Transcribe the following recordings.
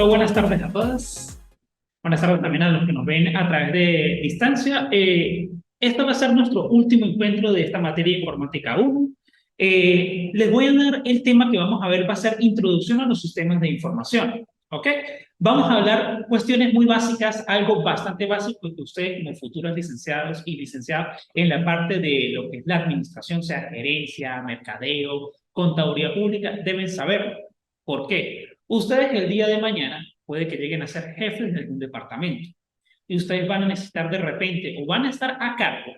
Buenas tardes a todas. Buenas tardes también a los que nos ven a través de distancia. Este va a ser nuestro último encuentro de esta materia informática 1. Les voy a dar el tema que vamos a ver, va a ser introducción a los sistemas de información. ¿Ok? Vamos a hablar cuestiones muy básicas, algo bastante básico que ustedes como futuros licenciados y licenciadas en la parte de lo que es la administración, sea gerencia, mercadeo, contaduría pública, deben saber. ¿Por qué? Ustedes el día de mañana puede que lleguen a ser jefes de algún departamento y ustedes van a necesitar de repente o van a estar a cargo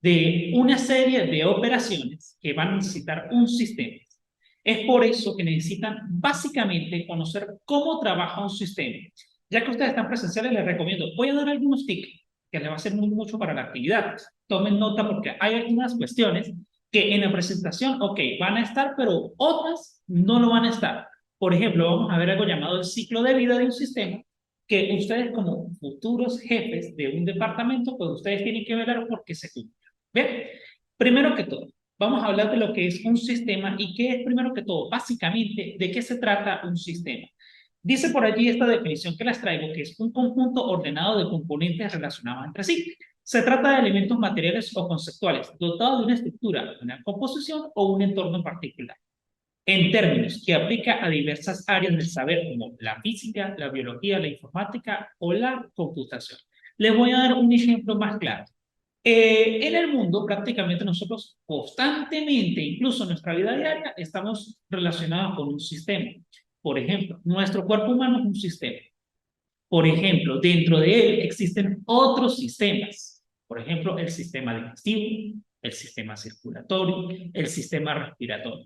de una serie de operaciones que van a necesitar un sistema. Es por eso que necesitan básicamente conocer cómo trabaja un sistema. Ya que ustedes están presenciales, les recomiendo, voy a dar algunos tips que les va a ser mucho para la actividad. Tomen nota porque hay algunas cuestiones que en la presentación, ok, van a estar, pero otras no lo van a estar. Por ejemplo, vamos a ver algo llamado el ciclo de vida de un sistema, que ustedes como futuros jefes de un departamento, pues ustedes tienen que velar porque se cumpla. ¿Bien? Primero que todo, vamos a hablar de lo que es un sistema y qué es primero que todo, básicamente, de qué se trata un sistema. Dice por allí esta definición que les traigo, que es un conjunto ordenado de componentes relacionados entre sí. Se trata de elementos materiales o conceptuales, dotados de una estructura, una composición o un entorno en particular. En términos que aplica a diversas áreas del saber como la física, la biología, la informática o la computación. Les voy a dar un ejemplo más claro. En el mundo, prácticamente nosotros constantemente, incluso en nuestra vida diaria, estamos relacionados con un sistema. Por ejemplo, nuestro cuerpo humano es un sistema. Por ejemplo, dentro de él existen otros sistemas. Por ejemplo, el sistema digestivo, el sistema circulatorio, el sistema respiratorio.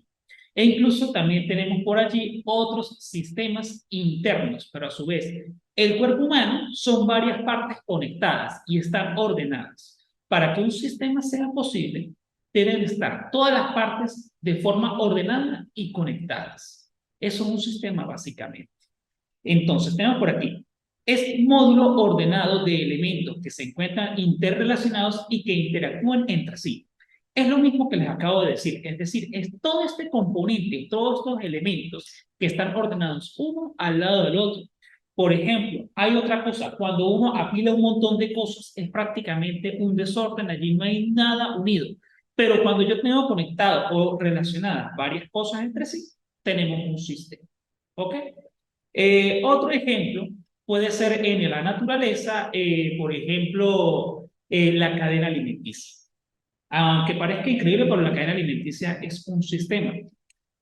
E incluso también tenemos por allí otros sistemas internos, pero a su vez, el cuerpo humano son varias partes conectadas y están ordenadas. Para que un sistema sea posible, deben estar todas las partes de forma ordenada y conectadas. Eso es un sistema básicamente. Entonces, tenemos por aquí, es un módulo ordenado de elementos que se encuentran interrelacionados y que interactúan entre sí. Es lo mismo que les acabo de decir, es decir, es todo este componente, todos estos elementos que están ordenados uno al lado del otro. Por ejemplo, hay otra cosa, cuando uno apila un montón de cosas, es prácticamente un desorden, allí no hay nada unido. Pero cuando yo tengo conectado o relacionadas varias cosas entre sí, tenemos un sistema. ¿Ok? Otro ejemplo puede ser en la naturaleza, por ejemplo, la cadena alimenticia. Aunque parezca increíble, pero la cadena alimenticia es un sistema.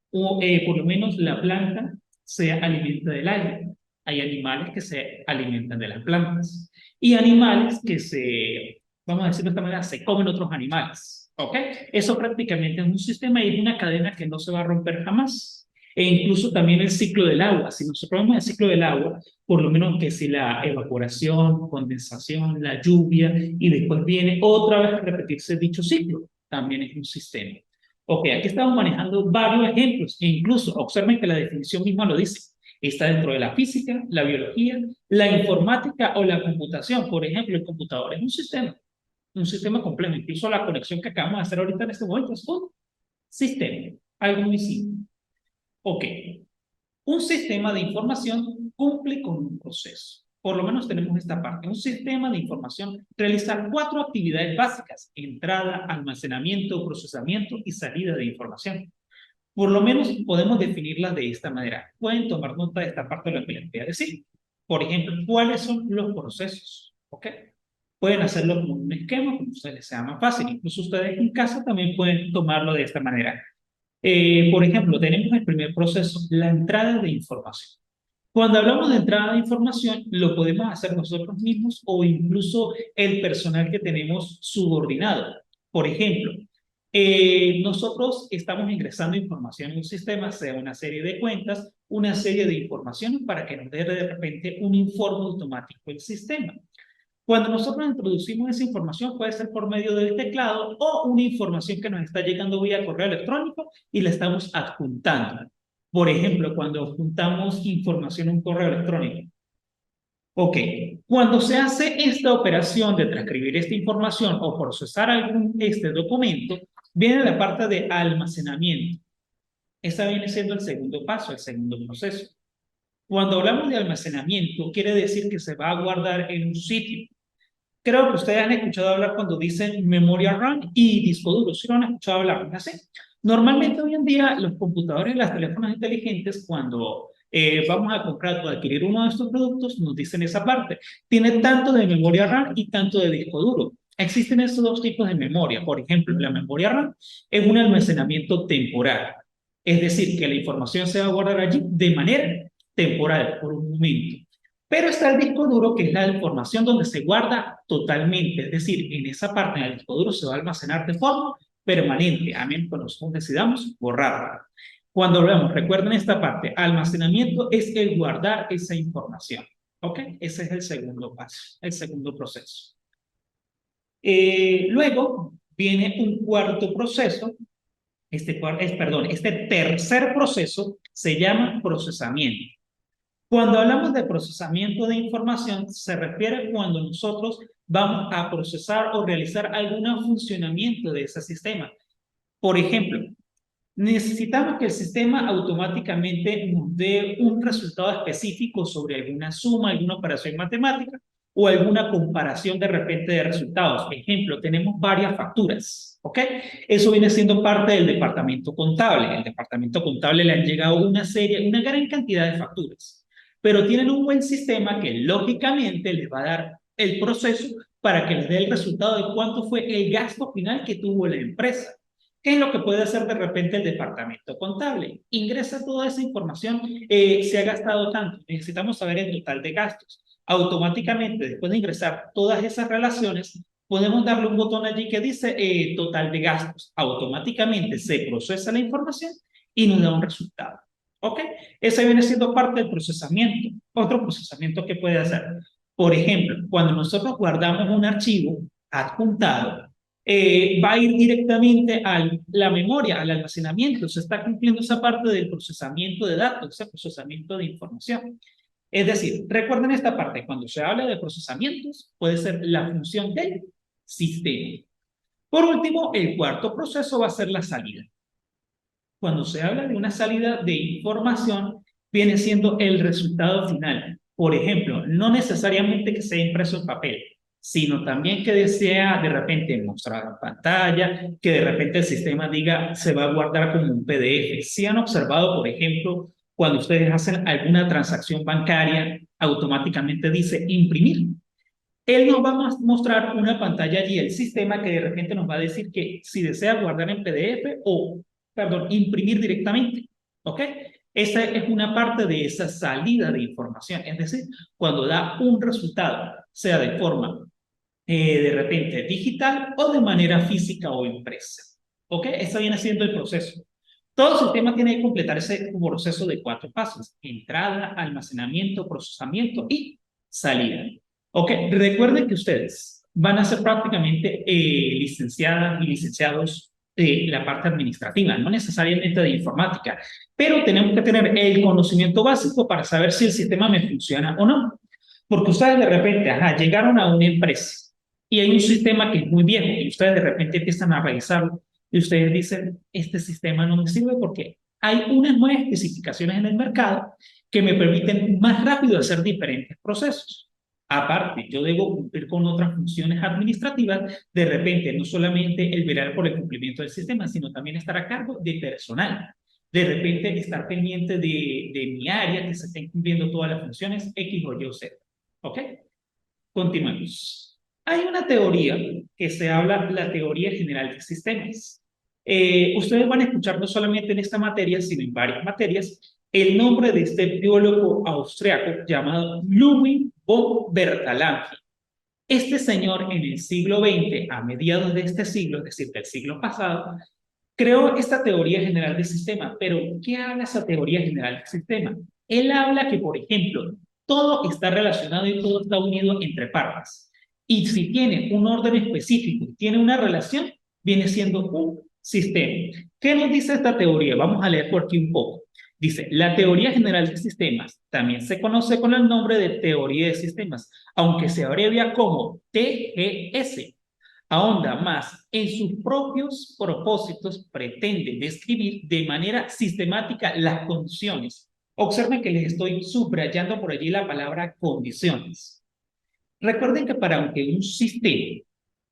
Por lo menos la planta se alimenta del aire. Hay animales que se alimentan de las plantas. Y animales que vamos a decirlo de esta manera, se comen otros animales. ¿Ok? Eso prácticamente es un sistema y es una cadena que no se va a romper jamás. E incluso también el ciclo del agua. Si nosotros vemos el ciclo del agua, por lo menos que si la evaporación, condensación, la lluvia, y después viene otra vez a repetirse dicho ciclo, también es un sistema. Ok, aquí estamos manejando varios ejemplos e incluso observen que la definición misma lo dice. Está dentro de la física, la biología, la informática o la computación. Por ejemplo, el computador es un sistema complejo. Incluso la conexión que acabamos de hacer ahorita en este momento es un sistema, algo muy simple. Ok, un sistema de información cumple con un proceso. Por lo menos tenemos esta parte. Un sistema de información realiza 4 actividades básicas: entrada, almacenamiento, procesamiento y salida de información. Por lo menos podemos definirlas de esta manera. Pueden tomar nota de esta parte de lo que les voy a decir. Por ejemplo, ¿cuáles son los procesos? ¿Ok? Pueden hacerlo como un esquema, como a ustedes les sea más fácil. Incluso ustedes en casa también pueden tomarlo de esta manera. Por ejemplo, tenemos el primer proceso, la entrada de información. Cuando hablamos de entrada de información, lo podemos hacer nosotros mismos o incluso el personal que tenemos subordinado. Por ejemplo, nosotros estamos ingresando información en un sistema, sea una serie de cuentas, una serie de informaciones para que nos dé de repente un informe automático el sistema. Cuando nosotros introducimos esa información, puede ser por medio del teclado o una información que nos está llegando vía correo electrónico y la estamos adjuntando. Por ejemplo, cuando adjuntamos información en un correo electrónico. Ok, cuando se hace esta operación de transcribir esta información o procesar este documento, viene la parte de almacenamiento. Esa viene siendo el segundo paso, el segundo proceso. Cuando hablamos de almacenamiento, quiere decir que se va a guardar en un sitio. Creo que ustedes han escuchado hablar cuando dicen memoria RAM y disco duro. ¿Sí lo han escuchado hablar? ¿No? ¿Así? Normalmente hoy en día los computadores y los teléfonos inteligentes, cuando vamos a comprar o adquirir uno de estos productos, nos dicen esa parte. Tiene tanto de memoria RAM y tanto de disco duro. Existen estos dos tipos de memoria. Por ejemplo, la memoria RAM es un almacenamiento temporal. Es decir, que la información se va a guardar allí de manera temporal, por un momento. Pero está el disco duro, que es la información donde se guarda totalmente. Es decir, en esa parte del disco duro se va a almacenar de forma permanente, a menos que nosotros decidamos borrarla. Cuando hablamos, recuerden esta parte, almacenamiento es el guardar esa información. ¿Ok? Ese es el segundo paso, el segundo proceso. Luego viene un cuarto proceso. Este tercer proceso se llama procesamiento. Cuando hablamos de procesamiento de información, se refiere cuando nosotros vamos a procesar o realizar algún funcionamiento de ese sistema. Por ejemplo, necesitamos que el sistema automáticamente nos dé un resultado específico sobre alguna suma, alguna operación matemática o alguna comparación de repente de resultados. Por ejemplo, tenemos varias facturas, ¿ok? Eso viene siendo parte del departamento contable. El departamento contable le han llegado una gran cantidad de facturas, pero tienen un buen sistema que lógicamente les va a dar el proceso para que les dé el resultado de cuánto fue el gasto final que tuvo la empresa. ¿Qué es lo que puede hacer de repente el departamento contable? Ingresa toda esa información, se ha gastado tanto, necesitamos saber el total de gastos. Automáticamente, después de ingresar todas esas relaciones, podemos darle un botón allí que dice total de gastos. Automáticamente se procesa la información y nos da un resultado. ¿Ok? Ese viene siendo parte del procesamiento. Otro procesamiento que puede hacer. Por ejemplo, cuando nosotros guardamos un archivo adjuntado, va a ir directamente a la memoria, al almacenamiento. Se está cumpliendo esa parte del procesamiento de datos, ese procesamiento de información. Es decir, recuerden esta parte, cuando se habla de procesamientos, puede ser la función del sistema. Por último, el cuarto proceso va a ser la salida. Cuando se habla de una salida de información, viene siendo el resultado final. Por ejemplo, no necesariamente que sea impreso en papel, sino también que desea de repente mostrar en pantalla, que de repente el sistema diga se va a guardar como un PDF. Si han observado, por ejemplo, cuando ustedes hacen alguna transacción bancaria, automáticamente dice imprimir. Él nos va a mostrar una pantalla allí, el sistema que de repente nos va a decir que si desea guardar en PDF o, perdón, imprimir directamente. ¿Ok? Esa es una parte de esa salida de información. Es decir, cuando da un resultado, sea de forma de repente digital o de manera física o impresa. ¿Ok? Ese viene siendo el proceso. Todo sistema tiene que completar ese proceso de 4 pasos: entrada, almacenamiento, procesamiento y salida. Ok, recuerden que ustedes van a ser prácticamente licenciadas y licenciados de la parte administrativa, no necesariamente de informática, pero tenemos que tener el conocimiento básico para saber si el sistema me funciona o no. Porque ustedes de repente, llegaron a una empresa y hay un sistema que es muy viejo y ustedes de repente empiezan a revisarlo y ustedes dicen, este sistema no me sirve porque hay unas nuevas especificaciones en el mercado que me permiten más rápido hacer diferentes procesos. Aparte, yo debo cumplir con otras funciones administrativas, de repente no solamente el velar por el cumplimiento del sistema, sino también estar a cargo de personal. De repente estar pendiente de mi área, que se estén cumpliendo todas las funciones X o Y o Z. ¿Ok? Continuemos. Hay una teoría que se habla, la teoría general de sistemas. Ustedes van a escuchar no solamente en esta materia, sino en varias materias, el nombre de este biólogo austriaco llamado Ludwig von Bertalanffy. Este señor en el siglo XX, a mediados de este siglo, es decir, del siglo pasado, creó esta teoría general del sistema. Pero, ¿qué habla esa teoría general del sistema? Él habla que, por ejemplo, todo está relacionado y todo está unido entre partes. Y si tiene un orden específico, tiene una relación, viene siendo un sistema. ¿Qué nos dice esta teoría? Vamos a leer por aquí un poco. Dice, la teoría general de sistemas también se conoce con el nombre de teoría de sistemas, aunque se abrevia como TGS. Ahonda más en sus propios propósitos, pretende describir de manera sistemática las condiciones, Observen que les estoy subrayando por allí la palabra condiciones. Recuerden que para que un sistema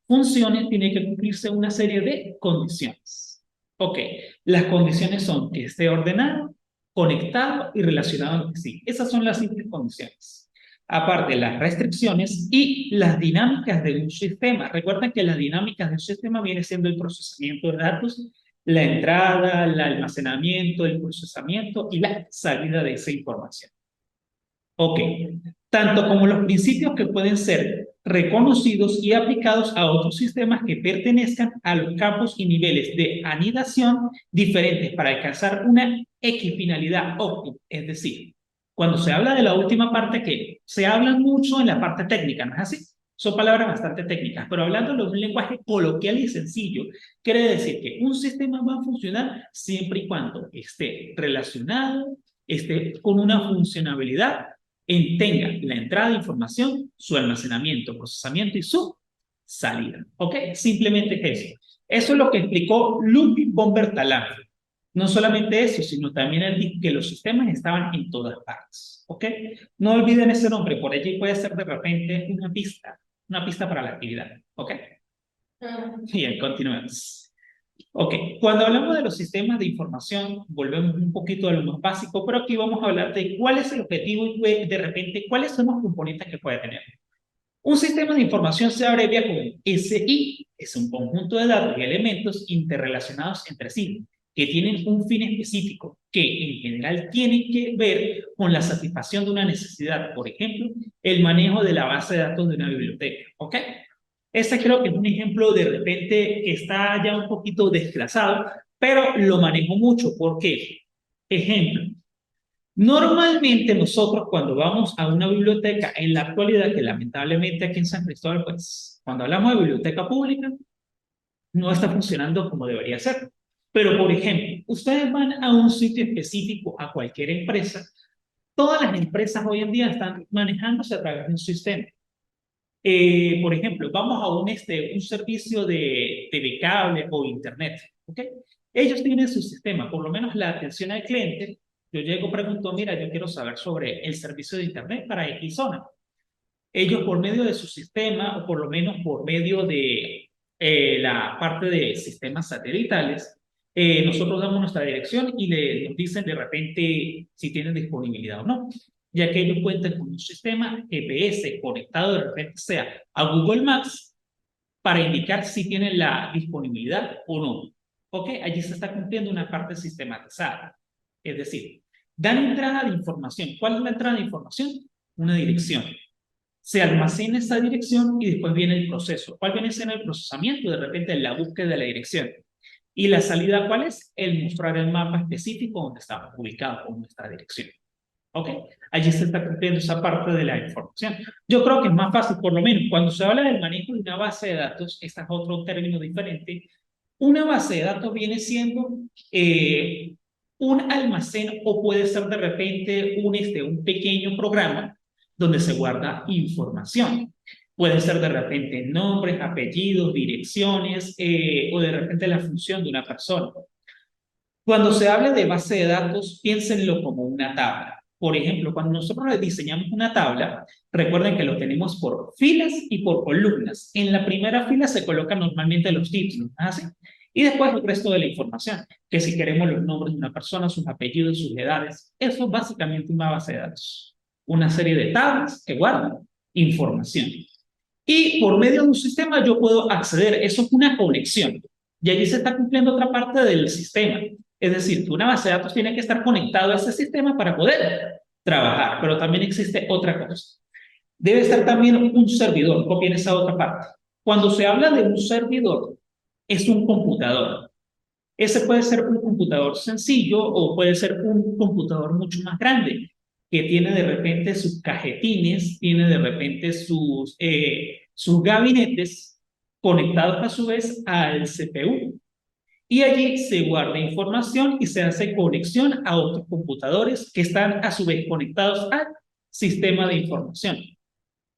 funcione, tiene que cumplirse una serie de condiciones. Ok, las condiciones son que esté ordenado, conectado y relacionado entre sí. Esas son las simples condiciones. Aparte, las restricciones y las dinámicas de un sistema. Recuerden que las dinámicas de un sistema viene siendo el procesamiento de datos, la entrada, el almacenamiento, el procesamiento y la salida de esa información. Ok, tanto como los principios que pueden ser reconocidos y aplicados a otros sistemas que pertenezcan a los campos y niveles de anidación diferentes para alcanzar una equifinalidad óptima. Es decir, cuando se habla de la última parte, que se habla mucho en la parte técnica, ¿no es así? Son palabras bastante técnicas, pero hablando de un lenguaje coloquial y sencillo, quiere decir que un sistema va a funcionar siempre y cuando esté relacionado, esté con una funcionalidad, tenga la entrada de información, su almacenamiento, procesamiento y su salida. ¿Ok? Simplemente es eso. Eso es lo que explicó Ludwig von Bertalanffy. No solamente eso, sino también él dijo que los sistemas estaban en todas partes. ¿Ok? No olviden ese nombre, por allí puede ser de repente una pista para la actividad. ¿Ok? Bien, continuemos. Ok, cuando hablamos de los sistemas de información, volvemos un poquito a lo más básico, pero aquí vamos a hablar de cuál es el objetivo y de repente cuáles son los componentes que puede tener. Un sistema de información se abrevia como SI, es un conjunto de datos y elementos interrelacionados entre sí, que tienen un fin específico, que en general tienen que ver con la satisfacción de una necesidad, por ejemplo, el manejo de la base de datos de una biblioteca, ¿ok? Este creo que es un ejemplo de repente que está ya un poquito desplazado, pero lo manejo mucho. ¿Por qué? Ejemplo, normalmente nosotros cuando vamos a una biblioteca en la actualidad, que lamentablemente aquí en San Cristóbal, pues cuando hablamos de biblioteca pública, no está funcionando como debería ser. Pero, por ejemplo, ustedes van a un sitio específico, a cualquier empresa, todas las empresas hoy en día están manejándose a través de un sistema. Por ejemplo, vamos a un servicio de TV cable o internet, ¿ok? Ellos tienen su sistema, por lo menos la atención al cliente. Yo llego, pregunto, mira, yo quiero saber sobre el servicio de internet para X zona. Ellos por medio de su sistema, o por lo menos por medio de la parte de sistemas satelitales, nosotros damos nuestra dirección y nos dicen de repente si tienen disponibilidad o no, ya que ellos cuentan con un sistema GPS conectado de repente sea a Google Maps para indicar si tienen la disponibilidad o no. ¿Ok? Allí se está cumpliendo una parte sistematizada. Es decir, dan entrada de información. ¿Cuál es la entrada de información? Una dirección. Se almacena esa dirección y después viene el proceso. ¿Cuál viene siendo el procesamiento? De repente la búsqueda de la dirección. ¿Y la salida cuál es? El mostrar el mapa específico donde está ubicado con nuestra dirección. ¿Ok? Allí se está cumpliendo esa parte de la información. Yo creo que es más fácil, por lo menos, cuando se habla del manejo de una base de datos, este es otro término diferente. Una base de datos viene siendo un almacén o puede ser de repente un pequeño programa donde se guarda información. Pueden ser de repente nombres, apellidos, direcciones o de repente la función de una persona. Cuando se habla de base de datos, piénsenlo como una tabla. Por ejemplo, cuando nosotros diseñamos una tabla, recuerden que lo tenemos por filas y por columnas. En la primera fila se colocan normalmente los títulos, ¿así? Y después el resto de la información, que si queremos los nombres de una persona, sus apellidos, sus edades. Eso es básicamente una base de datos. Una serie de tablas que guardan información. Y por medio de un sistema yo puedo acceder, eso es una conexión. Y allí se está cumpliendo otra parte del sistema. Es decir, que una base de datos tiene que estar conectado a ese sistema para poder trabajar, pero también existe otra cosa. Debe estar también un servidor, copien esa otra parte. Cuando se habla de un servidor, es un computador. Ese puede ser un computador sencillo o puede ser un computador mucho más grande, que tiene de repente sus cajetines, tiene de repente sus gabinetes conectados a su vez al CPU. Y allí se guarda información y se hace conexión a otros computadores que están a su vez conectados al sistema de información.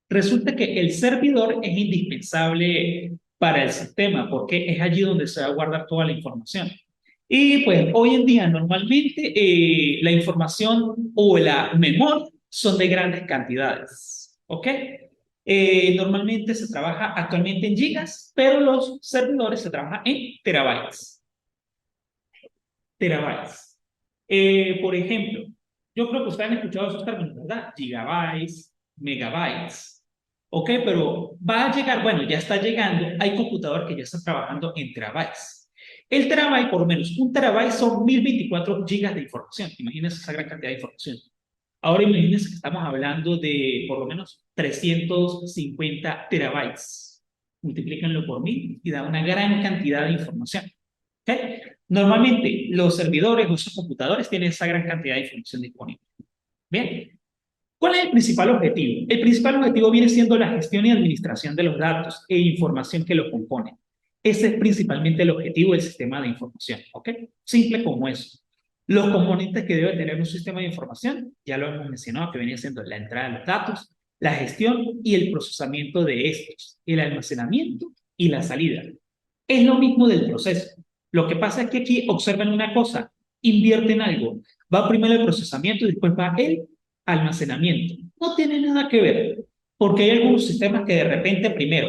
Resulta que el servidor es indispensable para el sistema porque es allí donde se va a guardar toda la información. Y pues hoy en día normalmente la información o la memoria son de grandes cantidades, ¿ok? Normalmente se trabaja actualmente en gigas, pero los servidores se trabajan en terabytes. Terabytes. Por ejemplo, yo creo que ustedes han escuchado esos términos, ¿verdad? Gigabytes, megabytes. Ok, pero va a llegar, bueno, ya está llegando, hay computador que ya está trabajando en terabytes. El terabyte, por lo menos, un terabyte son 1024 gigas de información. Imagínense esa gran cantidad de información. Ahora imagínense que estamos hablando de por lo menos 350 terabytes. Multiplícanlo por 1000 y da una gran cantidad de información. ¿Okay? Normalmente los servidores o esos computadores tienen esa gran cantidad de información disponible. Bien, ¿cuál es el principal objetivo? El principal objetivo viene siendo la gestión y administración de los datos e información que los componen. Ese es principalmente el objetivo del sistema de información, ¿ok? Simple como eso. Los componentes que debe tener un sistema de información, ya lo hemos mencionado, que viene siendo la entrada de los datos, la gestión y el procesamiento de estos, el almacenamiento y la salida. Es lo mismo del proceso. Lo que pasa es que aquí observen una cosa, invierten algo. Va primero el procesamiento y después va el almacenamiento. No tiene nada que ver, porque hay algunos sistemas que de repente primero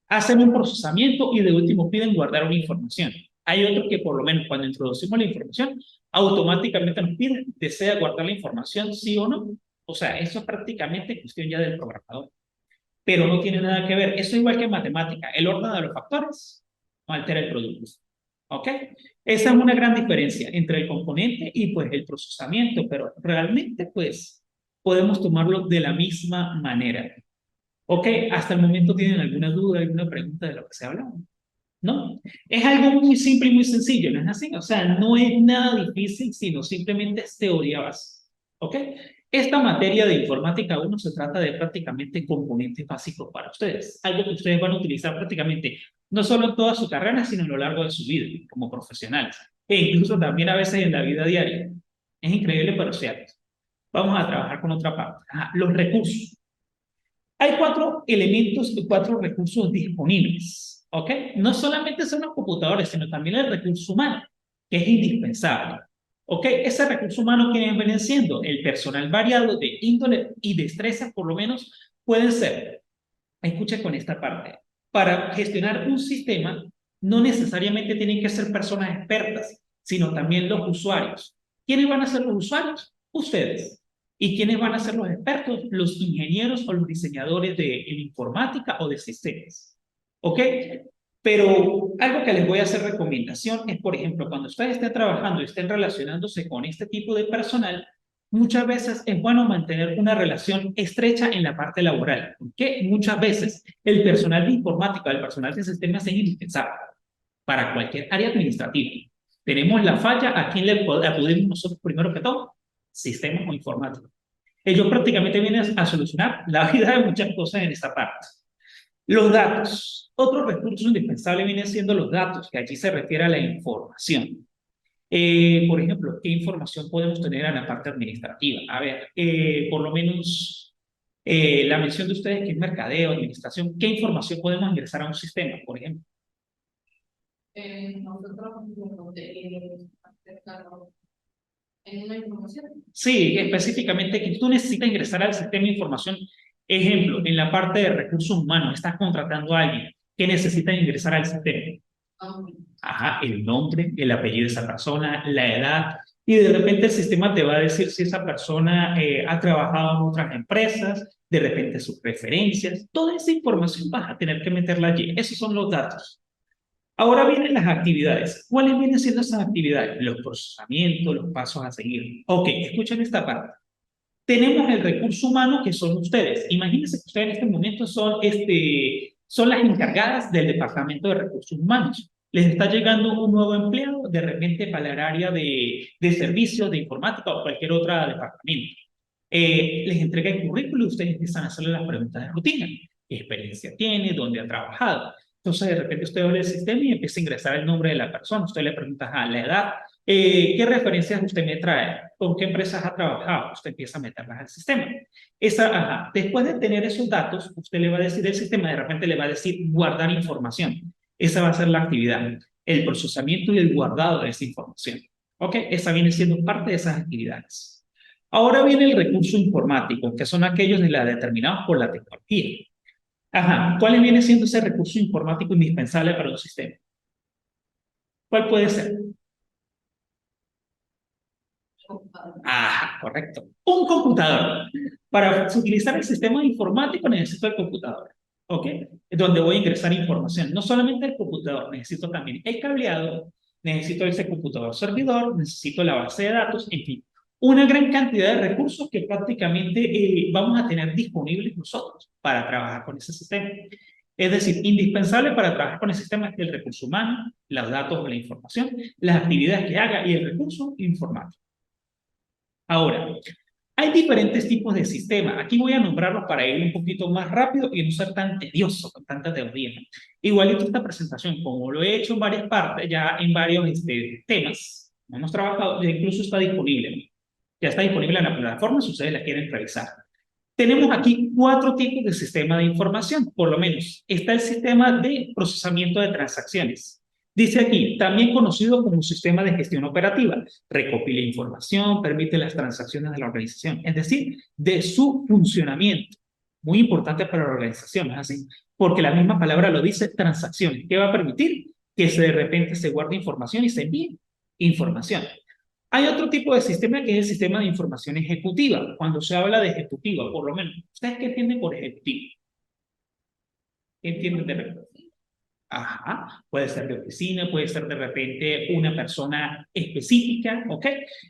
hacen un procesamiento y de último piden guardar una información. Hay otros que por lo menos cuando introducimos la información, automáticamente nos piden, ¿desea guardar la información, sí o no? O sea, eso es prácticamente cuestión ya del programador. Pero no tiene nada que ver. Eso es igual que en matemática. El orden de los factores no altera el producto. ¿Ok? Esa es una gran diferencia entre el componente y pues el procesamiento, pero realmente pues podemos tomarlo de la misma manera. ¿Ok? Hasta el momento tienen alguna duda, alguna pregunta de lo que se habla. ¿No? Es algo muy simple y muy sencillo, ¿no es así? O sea, no es nada difícil, sino simplemente es teoría básica. ¿Ok? Esta materia de informática 1 se trata de prácticamente componentes básicos para ustedes, algo que ustedes van a utilizar prácticamente no solo en toda su carrera, sino a lo largo de su vida como profesionales, e incluso también a veces en la vida diaria. Es increíble, pero cierto. Vamos a trabajar con otra parte. Ajá, los recursos. Hay cuatro elementos y cuatro recursos disponibles, ¿ok? No solamente son los computadores, sino también el recurso humano, que es indispensable, ¿ok? Ese recurso humano que viene siendo el personal variado de índole y destrezas, por lo menos, pueden ser, escucha con esta parte, para gestionar un sistema, no necesariamente tienen que ser personas expertas, sino también los usuarios. ¿Quiénes van a ser los usuarios? Ustedes. ¿Y quiénes van a ser los expertos? Los ingenieros o los diseñadores de informática o de sistemas. ¿Ok? Pero algo que les voy a hacer recomendación es, por ejemplo, cuando ustedes estén trabajando y estén relacionándose con este tipo de personal, muchas veces es bueno mantener una relación estrecha en la parte laboral, porque muchas veces el personal de informática, el personal de sistemas es indispensable para cualquier área administrativa. Tenemos la falla, ¿a quién le acudimos nosotros primero que todo? Sistemas o informáticos. Ellos prácticamente vienen a solucionar la vida de muchas cosas en esta parte. Los datos. Otro recurso indispensable viene siendo los datos, que allí se refiere a la información. Por ejemplo, ¿qué información podemos tener en la parte administrativa? A ver, por lo menos la mención de ustedes que es mercadeo, administración, ¿qué información podemos ingresar a un sistema, por ejemplo? Nosotros en una información. Sí, específicamente que tú necesitas ingresar al sistema de información. Ejemplo, en la parte de recursos humanos, estás contratando a alguien que necesita ingresar al sistema. Ajá, el nombre, el apellido de esa persona, la edad, y de repente el sistema te va a decir si esa persona ha trabajado en otras empresas, de repente sus preferencias, toda esa información vas a tener que meterla allí. Esos son los datos. Ahora vienen las actividades. ¿Cuáles vienen siendo esas actividades? Los procesamientos, los pasos a seguir. Ok, escuchen esta parte. Tenemos el recurso humano que son ustedes. Imagínense que ustedes en este momento son las encargadas del departamento de recursos humanos. Les está llegando un nuevo empleado de repente para el área de servicios, de informática o cualquier otro departamento. Les entrega el currículo y ustedes empiezan a hacerle las preguntas de rutina. ¿Qué experiencia tiene? ¿Dónde ha trabajado? Entonces, de repente usted abre el sistema y empieza a ingresar el nombre de la persona. Usted le pregunta a la edad. ¿Qué referencias usted me trae? ¿Con qué empresas ha trabajado? Usted empieza a meterlas al sistema. Después de tener esos datos, usted le va a decir, el sistema de repente le va a decir guardar información. Esa va a ser la actividad. el procesamiento y el guardado de esa información. ¿Ok? Esa viene siendo parte de esas actividades. Ahora viene el recurso informático, que son aquellos determinados por la tecnología. Ajá, ¿cuál viene siendo ese recurso informático indispensable para un sistema? ¿Cuál puede ser? Ajá, correcto. Un computador. Para utilizar el sistema informático necesito el computador. ¿Ok? Donde voy a ingresar información. No solamente el computador, necesito también el cableado, necesito ese computador servidor, necesito la base de datos, en fin. Una gran cantidad de recursos que prácticamente vamos a tener disponibles nosotros para trabajar con ese sistema. Es decir, indispensable para trabajar con el sistema es el recurso humano, los datos o la información, las actividades que haga y el recurso informático. Ahora, hay diferentes tipos de sistemas. Aquí voy a nombrarlos para ir un poquito más rápido y no ser tan tedioso con tanta teoría. Igualito esta presentación, como lo he hecho en varias partes, ya en varios temas, hemos trabajado, ya incluso está disponible. Ya está disponible en la plataforma si ustedes la quieren revisar. Tenemos aquí 4 tipos de sistema de información, por lo menos. Está el sistema de procesamiento de transacciones. Dice aquí, también conocido como sistema de gestión operativa. Recopila información, permite las transacciones de la organización, es decir, de su funcionamiento. Muy importante para la organización, ¿es así? Porque la misma palabra lo dice, transacciones. ¿Qué va a permitir? Que de repente se guarde información y se envíe información. Hay otro tipo de sistema que es el sistema de información ejecutiva. Cuando se habla de ejecutiva, por lo menos, ¿ustedes qué entienden por ejecutivo? ¿Qué entienden de repente? Ajá, puede ser de oficina, puede ser de repente una persona específica, ¿ok?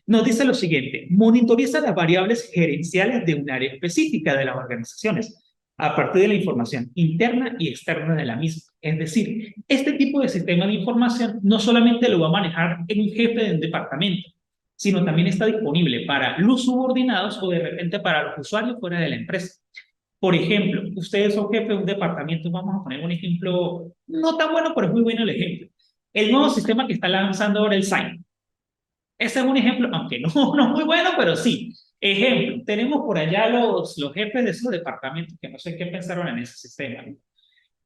Nos dice lo siguiente, monitoriza las variables gerenciales de un área específica de las organizaciones a partir de la información interna y externa de la misma. Es decir, este tipo de sistema de información no solamente lo va a manejar en un jefe de un departamento, sino también está disponible para los subordinados o de repente para los usuarios fuera de la empresa. Por ejemplo, ustedes son jefe de un departamento, vamos a poner un ejemplo no tan bueno, pero es muy bueno el ejemplo. El nuevo sistema que está lanzando ahora el SAIN. Ese es un ejemplo, aunque no, no es muy bueno, pero sí. Ejemplo, tenemos por allá los jefes de esos departamentos que no sé qué pensaron en ese sistema.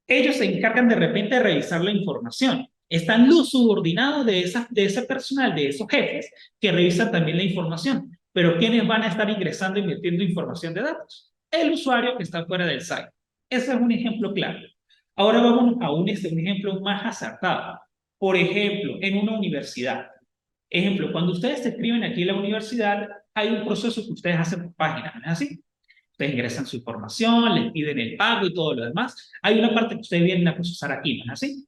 Ellos se encargan de repente de revisar la información. Están los subordinados de ese personal, de esos jefes, que revisan también la información. Pero ¿quiénes van a estar ingresando y metiendo información de datos? El usuario que está fuera del site. Ese es un ejemplo claro. Ahora vamos a un ejemplo más acertado. Por ejemplo, en una universidad. Ejemplo, cuando ustedes se escriben aquí en la universidad, hay un proceso que ustedes hacen por páginas, ¿no es así? Ustedes ingresan su información, les piden el pago y todo lo demás. Hay una parte que ustedes vienen a procesar aquí, ¿no es así?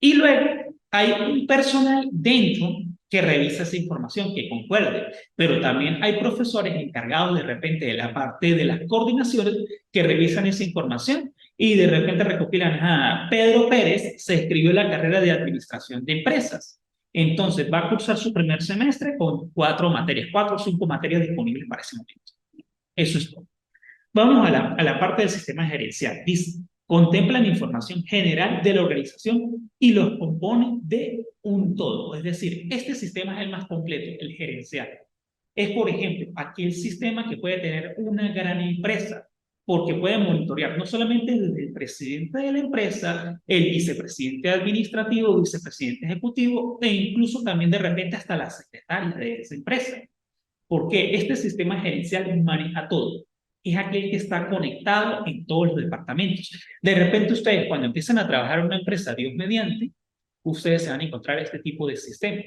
Y luego hay un personal dentro que revisa esa información, que concuerde, pero también hay profesores encargados de repente de la parte de las coordinaciones que revisan esa información y de repente recopilan, Pedro Pérez se escribió la carrera de administración de empresas. Entonces va a cursar su primer semestre con 4 materias, 4 o 5 materias disponibles para ese momento. Eso es todo. Vamos a la parte del sistema gerencial. Dice, contempla la información general de la organización y los compone de un todo. Es decir, este sistema es el más completo, el gerencial. Es, por ejemplo, aquel sistema que puede tener una gran empresa, porque puede monitorear no solamente desde el presidente de la empresa, el vicepresidente administrativo, vicepresidente ejecutivo, e incluso también de repente hasta la secretaria de esa empresa. Porque este sistema gerencial maneja todo. Es aquel que está conectado en todos los departamentos. De repente ustedes, cuando empiezan a trabajar en una empresa, Dios mediante, ustedes se van a encontrar este tipo de sistema.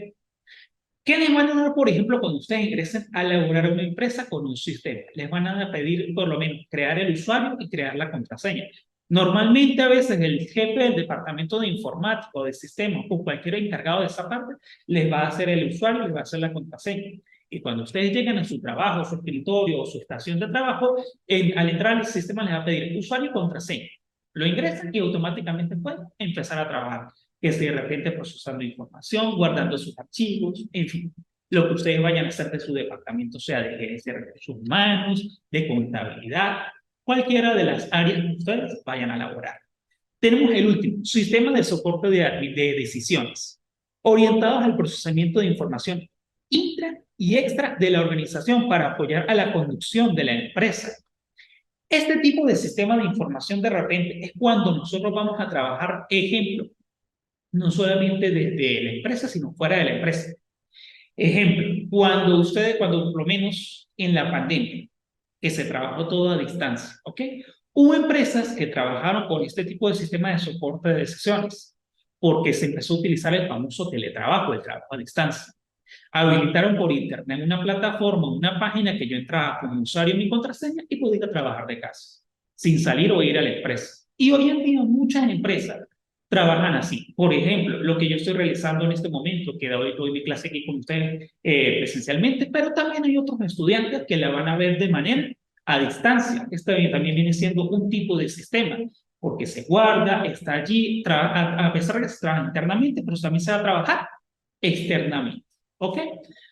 ¿Qué les van a dar, por ejemplo, cuando ustedes ingresen a elaborar una empresa con un sistema? Les van a pedir, por lo menos, crear el usuario y crear la contraseña. Normalmente, a veces, el jefe del departamento de informática o de sistemas o cualquier encargado de esa parte les va a hacer el usuario y les va a hacer la contraseña. Y cuando ustedes llegan a su trabajo, su escritorio o su estación de trabajo, al entrar al sistema les va a pedir usuario y contraseña. Lo ingresan y automáticamente pueden empezar a trabajar, que esté de repente procesando información, guardando sus archivos, en fin, lo que ustedes vayan a hacer de su departamento, sea de gerencia de recursos humanos, de contabilidad, cualquiera de las áreas que ustedes vayan a elaborar. Tenemos el último, sistema de soporte de decisiones, orientados al procesamiento de información intra y extra de la organización para apoyar a la conducción de la empresa. Este tipo de sistema de información de repente es cuando nosotros vamos a trabajar, ejemplo, no solamente desde la empresa, sino fuera de la empresa. Ejemplo, cuando por lo menos en la pandemia, que se trabajó todo a distancia, ¿ok? Hubo empresas que trabajaron con este tipo de sistema de soporte de decisiones, porque se empezó a utilizar el famoso teletrabajo, el trabajo a distancia. Habilitaron por internet una plataforma, una página que yo entraba como usuario en mi contraseña y podía trabajar de casa, sin salir o ir a la empresa. Y hoy en día muchas empresas trabajan así. Por ejemplo, lo que yo estoy realizando en este momento, que doy mi clase aquí con ustedes presencialmente, pero también hay otros estudiantes que la van a ver de manera a distancia. También viene siendo un tipo de sistema, porque se guarda, está allí, a pesar de que se trabaja internamente, pero también se va a trabajar externamente. ¿Ok?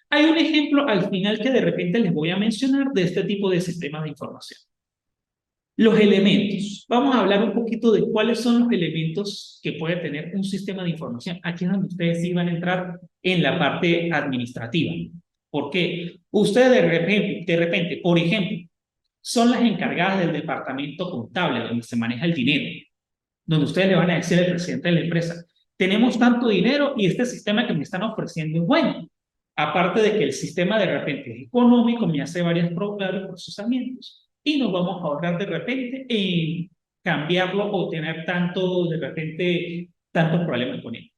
Hay un ejemplo al final que de repente les voy a mencionar de este tipo de sistemas de información. Los elementos. Vamos a hablar un poquito de cuáles son los elementos que puede tener un sistema de información. Aquí es donde ustedes sí van a entrar en la parte administrativa. ¿Por qué? Ustedes de repente, por ejemplo, son las encargadas del departamento contable, donde se maneja el dinero, donde ustedes le van a decir al presidente de la empresa, tenemos tanto dinero y este sistema que me están ofreciendo es bueno. Aparte de que el sistema de repente es económico, me hace varios procesamientos y nos vamos a ahorrar de repente en cambiarlo o tener de repente, tantos problemas con él.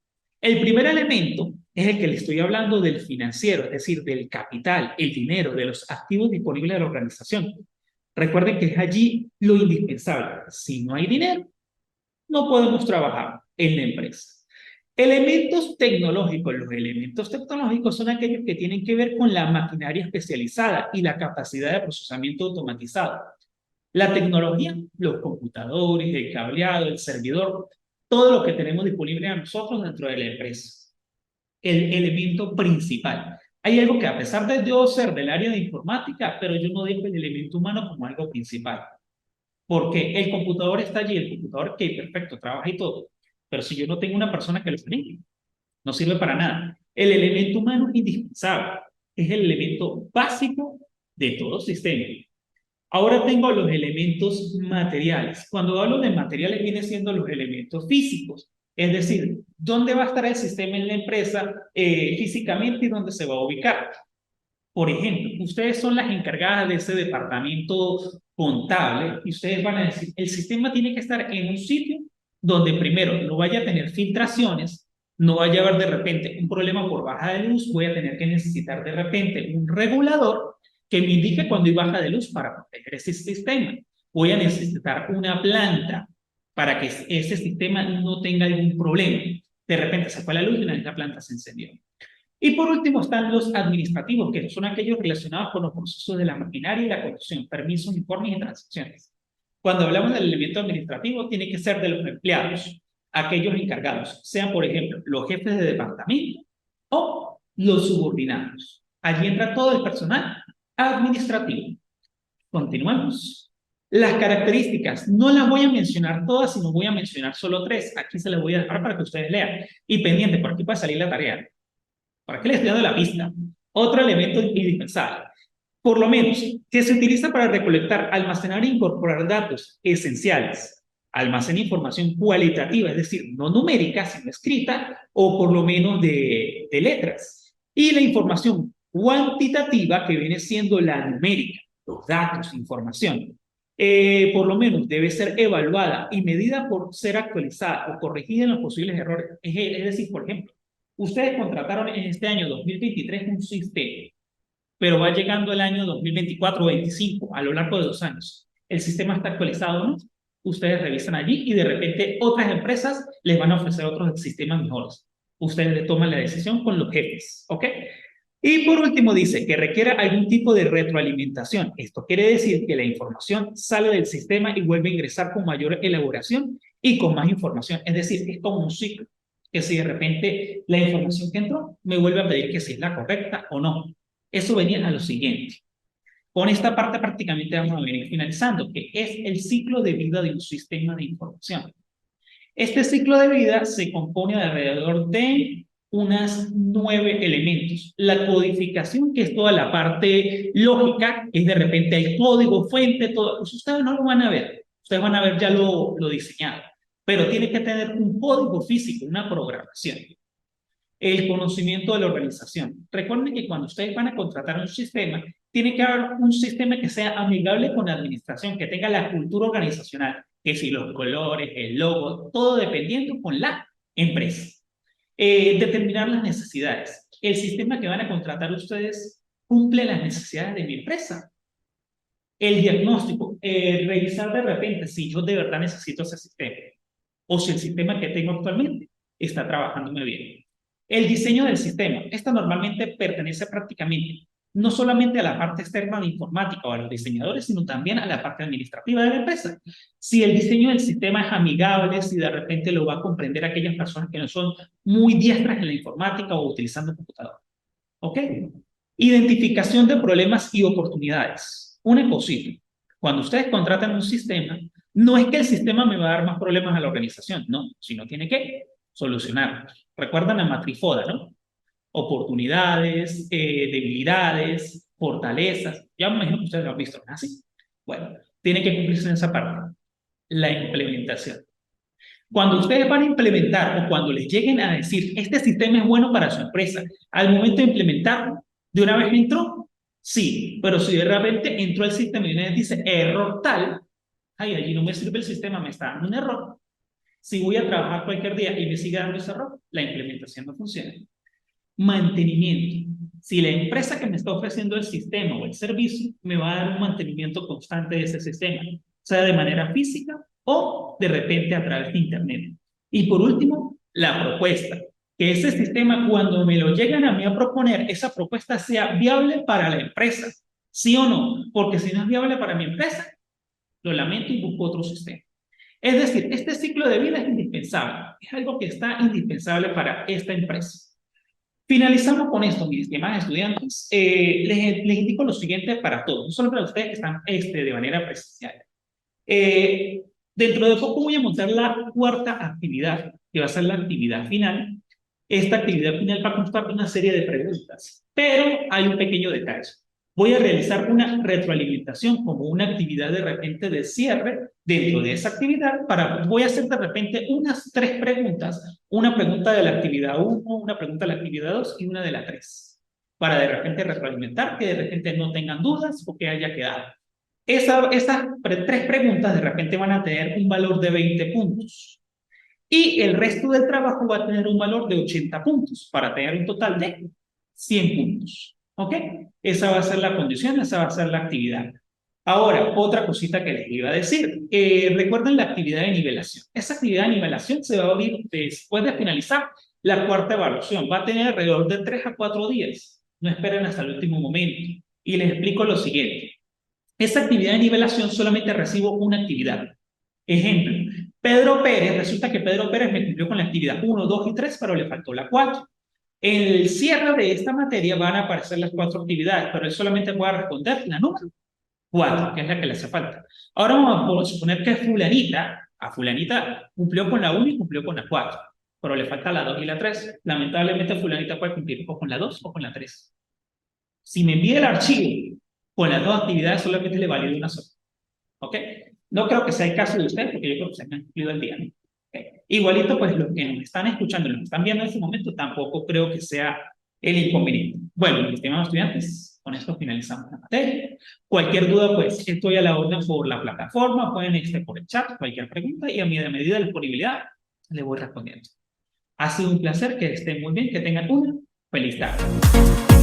El primer elemento es el que le estoy hablando del financiero, es decir, del capital, el dinero, de los activos disponibles de la organización. Recuerden que es allí lo indispensable. Si no hay dinero, no podemos trabajar en la empresa. Elementos tecnológicos. Los elementos tecnológicos son aquellos que tienen que ver con la maquinaria especializada y la capacidad de procesamiento automatizado. La tecnología, los computadores, el cableado, el servidor, todo lo que tenemos disponible a nosotros dentro de la empresa. El elemento principal. Hay algo que a pesar de yo ser del área de informática, pero yo no dejo el elemento humano como algo principal. Porque el computador está allí, el computador que perfecto, trabaja y todo. Pero si yo no tengo una persona que lo maneje, no sirve para nada. El elemento humano es indispensable. Es el elemento básico de todo sistema. Ahora tengo los elementos materiales. Cuando hablo de materiales, viene siendo los elementos físicos. Es decir, dónde va a estar el sistema en la empresa físicamente y dónde se va a ubicar. Por ejemplo, ustedes son las encargadas de ese departamento contable y ustedes van a decir, el sistema tiene que estar en un sitio donde primero no vaya a tener filtraciones, no vaya a haber de repente un problema por baja de luz, voy a tener que necesitar de repente un regulador que me indique cuando hay baja de luz para proteger ese sistema. Voy a necesitar una planta para que ese sistema no tenga algún problema. De repente se fue la luz y la planta se encendió. Y por último están los administrativos, que son aquellos relacionados con los procesos de la maquinaria y la conducción, permisos, informes y transacciones. Cuando hablamos del elemento administrativo, tiene que ser de los empleados, aquellos encargados, sean por ejemplo los jefes de departamento o los subordinados. Allí entra todo el personal administrativo. Continuemos. Las características, no las voy a mencionar todas, sino voy a mencionar solo 3. Aquí se las voy a dejar para que ustedes lean. Y pendiente, por aquí puede salir la tarea. ¿Para qué les estoy dando la pista? Otro elemento indispensable. Por lo menos, que se utiliza para recolectar, almacenar e incorporar datos esenciales. Almacena información cualitativa, es decir, no numérica, sino escrita, o por lo menos de letras. Y la información cuantitativa, que viene siendo la numérica, los datos, información. Por lo menos debe ser evaluada y medida por ser actualizada o corregida en los posibles errores. Es decir, por ejemplo, ustedes contrataron en este año 2023 un sistema, pero va llegando el año 2024 o 2025, a lo largo de 2 años. ¿El sistema está actualizado o no? Ustedes revisan allí y de repente otras empresas les van a ofrecer otros sistemas mejores. Ustedes toman la decisión con los jefes, ¿ok? Y por último dice que requiere algún tipo de retroalimentación. Esto quiere decir que la información sale del sistema y vuelve a ingresar con mayor elaboración y con más información. Es decir, es como un ciclo, que si de repente la información que entró me vuelve a pedir que si es la correcta o no. Eso venía a lo siguiente. Con esta parte prácticamente vamos a venir finalizando, que es el ciclo de vida de un sistema de información. Este ciclo de vida se compone de alrededor de unas 9 elementos. La codificación, que es toda la parte lógica, es de repente el código fuente, todo. Pues ustedes no lo van a ver. Ustedes van a ver ya lo diseñado. pero tiene que tener un código físico, una programación. El conocimiento de la organización. Recuerden que cuando ustedes van a contratar un sistema, tiene que haber un sistema que sea amigable con la administración, que tenga la cultura organizacional, que si los colores, el logo, todo dependiendo con la empresa. Determinar las necesidades. El sistema que van a contratar ustedes cumple las necesidades de mi empresa. El diagnóstico, revisar de repente si yo de verdad necesito ese sistema o si el sistema que tengo actualmente está trabajándome bien. El diseño del sistema. Esta normalmente pertenece prácticamente no solamente a la parte externa de informática o a los diseñadores, sino también a la parte administrativa de la empresa. Si el diseño del sistema es amigable, si de repente lo va a comprender aquellas personas que no son muy diestras en la informática o utilizando computador. ¿Ok? Identificación de problemas y oportunidades. Una cosita. Cuando ustedes contratan un sistema, no es que el sistema me va a dar más problemas a la organización, no, sino tiene que solucionarlos. Recuerdan la matrifoda, ¿no? Oportunidades, debilidades, fortalezas. Ya me imagino que ustedes lo han visto, ¿no? Así. Bueno, tiene que cumplirse en esa parte. La implementación. Cuando ustedes van a implementar o cuando les lleguen a decir, este sistema es bueno para su empresa, al momento de implementarlo, ¿de una vez entró? Sí, pero si de repente entró el sistema y les dice error tal, ay, allí no me sirve el sistema, me está dando un error. Si voy a trabajar cualquier día y me sigue dando ese error, la implementación no funciona. Mantenimiento. Si la empresa que me está ofreciendo el sistema o el servicio me va a dar un mantenimiento constante de ese sistema, sea de manera física o de repente a través de Internet. Y por último, la propuesta. Que ese sistema, cuando me lo llegan a mí a proponer, esa propuesta sea viable para la empresa. ¿Sí o no? Porque si no es viable para mi empresa, lo lamento y busco otro sistema. Es decir, este ciclo de vida es indispensable. Es algo que está indispensable para esta empresa. Finalizamos con esto, mis estimados estudiantes. Les indico lo siguiente para todos, no solo para ustedes que están de manera presencial. Dentro de poco voy a montar la cuarta actividad, que va a ser la actividad final. Esta actividad final va a constar de una serie de preguntas, pero hay un pequeño detalle. Voy a realizar una retroalimentación como una actividad de repente de cierre dentro de esa actividad. Voy a hacer de repente unas 3 preguntas, una pregunta de la actividad 1, una pregunta de la actividad 2 y una de la 3, para de repente retroalimentar, que de repente no tengan dudas o que haya quedado. Esas 3 preguntas de repente van a tener un valor de 20 puntos. Y el resto del trabajo va a tener un valor de 80 puntos para tener un total de 100 puntos. ¿Ok? Esa va a ser la condición, esa va a ser la actividad. Ahora, otra cosita que les iba a decir. Recuerden la actividad de nivelación. Esa actividad de nivelación se va a abrir después de finalizar la cuarta evaluación. Va a tener alrededor de 3 a 4 días. No esperen hasta el último momento. Y les explico lo siguiente. Esa actividad de nivelación solamente recibo una actividad. Ejemplo, Pedro Pérez, resulta que Pedro Pérez me cumplió con la actividad 1, 2 y 3, pero le faltó la 4. En el cierre de esta materia van a aparecer las 4 actividades, pero él solamente puede responder la número 4, que es la que le hace falta. Ahora vamos a suponer que fulanita cumplió con la 1 y cumplió con la 4, pero le falta la 2 y la 3. Lamentablemente fulanita puede cumplir o con la 2 o con la 3. Si me envía el archivo con las 2 actividades, solamente le valido una sola. ¿Ok? No creo que sea el caso de ustedes, porque yo creo que se han cumplido el día, ¿no? Okay. Igualito, pues los que nos están escuchando, los que están viendo en este momento, tampoco creo que sea el inconveniente. Bueno, mis estimados estudiantes, con esto finalizamos la materia. Cualquier duda, pues estoy a la orden por la plataforma, pueden por el chat, cualquier pregunta, y a mi medida de disponibilidad le voy respondiendo. Ha sido un placer, que estén muy bien, que tengan una feliz tarde.